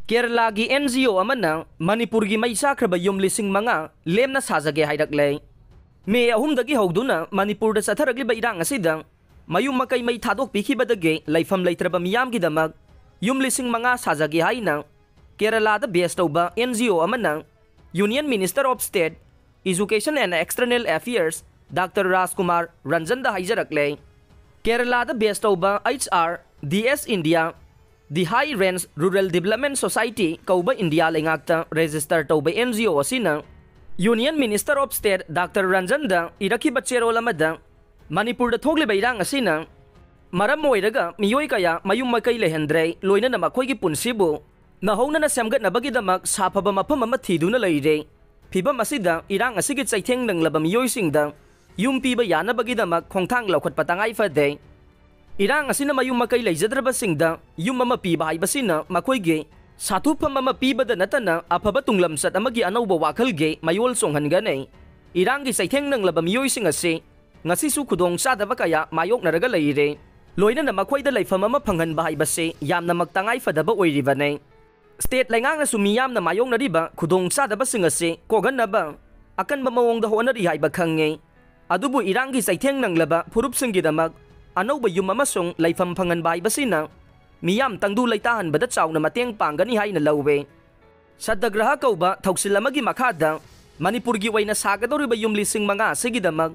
Kerala gi NGO amana Manipur gi may sakraba yum lising mga lemna sajage hairakle. Me ahumdagi hawduna Manipur da satharagli ba irang asidang mayum makay may thadok pikibadage laifam laitraba miyam gidamag yum lising mga sajage hainang Kerala da best ba NGO amana Union Minister of State Education and External Affairs Dr. Rajkumar Ranjan da haijarakle. Kerala da best ba HR DS India The High Range Rural Development Society kauba India lengakta register tauba NGO asina Union Minister of State Dr. Ranjan da iraki bachero lamada Manipur da thogle bairang asina maram moiraga miyoy kaya mayum makay lehendre loina na makoy gi punsibo nahongna na samgat na bagidamak sapaba mapam mathidu na leire phibam asida irang asigit saitheng nang laba miyoy singda yum piba yana bagidamak khongthang laukat patangai fade Irang asina mayum makay leijadraba singda yum mama piba haibasina makoyge satupam mama piba da natana apaba tunglamsat amagi anawba wakalge mayol songhan ganay irang gi saitheng nang laba miyoy sing ase ngasi su khudong sadaba kaya mayok naraga leire loina na makoy da laifam mama phanghan ba haibase yamna magtangay fadaba oiribane state lengang na sumiyam na mayong nariba khudong sadaba sing ase kogan na ba akan mamawong da honari haiba khange adubu irang gi saitheng nang laba phurup singidamag Ano ba yung mamasong laifam pangan ba basina? Miyam tangdu laitahan badat saw na mateng panggani hay na lawe. Sa dagraha kaw ba tawag sila magi makada, Manipur giway na sagador ba yung lising mga sigidamag.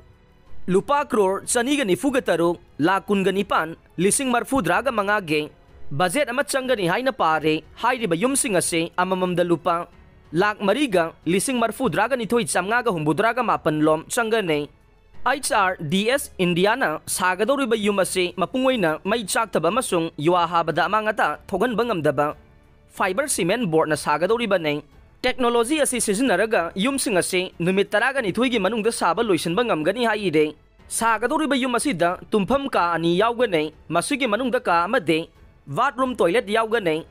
Lupa crore saniga ni fugataro, lakun ganipan, lising marfudraga mga ge. Bazet amat siyang gani hay na pare, hay ba yung singase amamamda lupa. Lak mariga, lising marfudraga nito'y samngaga humbudraga mapanlom siyang gani. HR DS Indiana sagadori ba yumase mapungoy na may tsaktaba masung yuahabada amangata thogan bangamdaba fiber cement board na sagadori ba neng technology asi sisinaraga yumsing ase numit taraga ni thuigi manungda saba loisan bangam gani haide sagadori ba yumasida tumpham ka ani yawgane masigi manungda ka amade bathroom toilet yawgane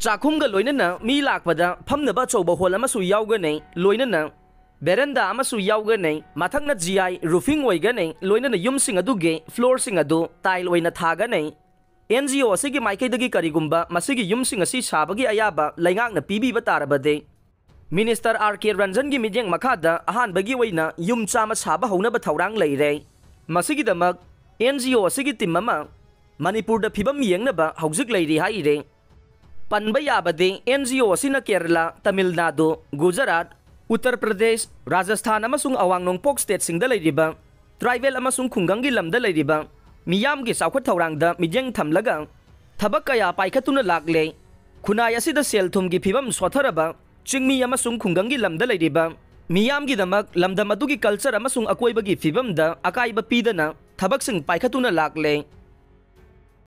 chakhumga loinana mi lakpada phamnaba chawba hol amasu yawgane loinana Berenda amasu yawganay mathang na GI roofing oiganay loina na yumsing aduge floor sing adu tile oina thaganay NGO asigi maikaydagi karigumba masigi yumsing asi sabagi ayaba laingak na pibiba tarabade Minister RK Ranjan gi midyang makada ahan bagi oina yum chama saba hona ba thaurang leire masigi damag NGO asigi timmama Manipur da phibam yeng na ba hauzik leiri haire panba yabade NGO asina Kerala Tamil Nadu Gujarat Uttar Pradesh, Rajasthan amasung awangnong pok state singda leiriba, tribal amasung khunggangi lamda leiriba, miyam gi saukhat thaurangda midyang thamlaga, thabak kaya paikhatuna lakle, khunai asida selthum gi phibam swatharaba, chingmi amasung khunggangi lamda leiriba, miyam gi damak lamdam adugi culture amasung akoibagi phibamda akaiba pidana, thabak sing paikhatuna lakle.